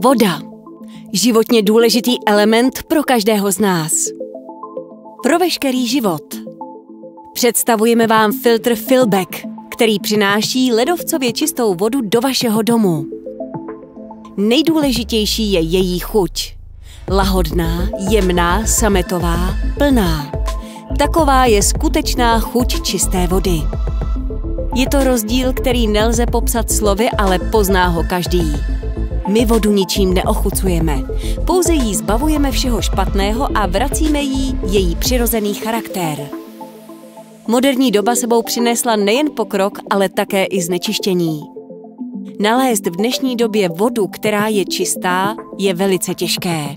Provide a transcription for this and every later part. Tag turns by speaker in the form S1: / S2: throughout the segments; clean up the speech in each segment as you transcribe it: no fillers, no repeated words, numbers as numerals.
S1: Voda. Životně důležitý element pro každého z nás. Pro veškerý život. Představujeme vám filtr Filbec, který přináší ledovcově čistou vodu do vašeho domu. Nejdůležitější je její chuť. Lahodná, jemná, sametová, plná. Taková je skutečná chuť čisté vody. Je to rozdíl, který nelze popsat slovy, ale pozná ho každý. My vodu ničím neochucujeme, pouze jí zbavujeme všeho špatného a vracíme jí její přirozený charakter. Moderní doba sebou přinesla nejen pokrok, ale také i znečištění. Nalézt v dnešní době vodu, která je čistá, je velice těžké.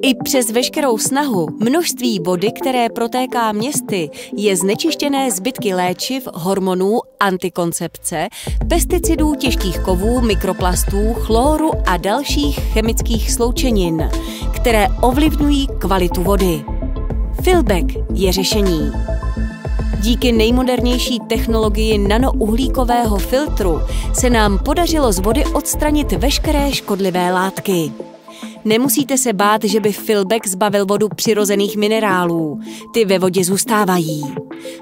S1: I přes veškerou snahu množství vody, které protéká městy, je znečištěné zbytky léčiv, hormonů, antikoncepce, pesticidů, těžkých kovů, mikroplastů, chloru a dalších chemických sloučenin, které ovlivňují kvalitu vody. Filbec je řešení. Díky nejmodernější technologii nanouhlíkového filtru se nám podařilo z vody odstranit veškeré škodlivé látky. Nemusíte se bát, že by Filbec zbavil vodu přirozených minerálů. Ty ve vodě zůstávají.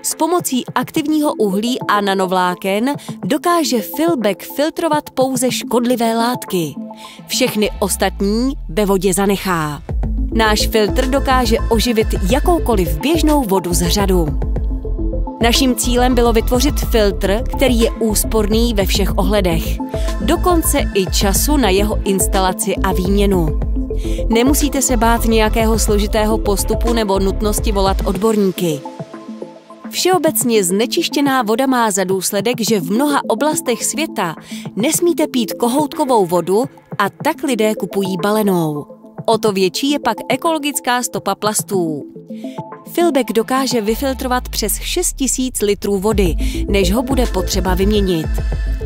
S1: S pomocí aktivního uhlí a nanovláken dokáže Filbec filtrovat pouze škodlivé látky. Všechny ostatní ve vodě zanechá. Náš filtr dokáže oživit jakoukoliv běžnou vodu z řadu. Naším cílem bylo vytvořit filtr, který je úsporný ve všech ohledech. Dokonce i času na jeho instalaci a výměnu. Nemusíte se bát nějakého složitého postupu nebo nutnosti volat odborníky. Všeobecně znečištěná voda má za důsledek, že v mnoha oblastech světa nesmíte pít kohoutkovou vodu a tak lidé kupují balenou. O to větší je pak ekologická stopa plastů. Filbec dokáže vyfiltrovat přes 6 000 litrů vody, než ho bude potřeba vyměnit.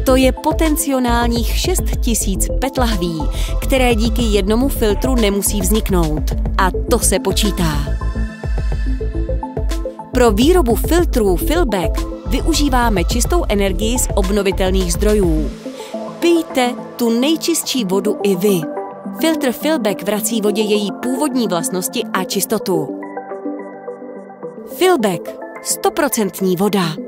S1: To je potenciálních 6 000 PET lahví, které díky jednomu filtru nemusí vzniknout. A to se počítá. Pro výrobu filtrů Filbec využíváme čistou energii z obnovitelných zdrojů. Pijte tu nejčistší vodu i vy. Filtr Filbec vrací vodě její původní vlastnosti a čistotu. Filbec, 100% voda.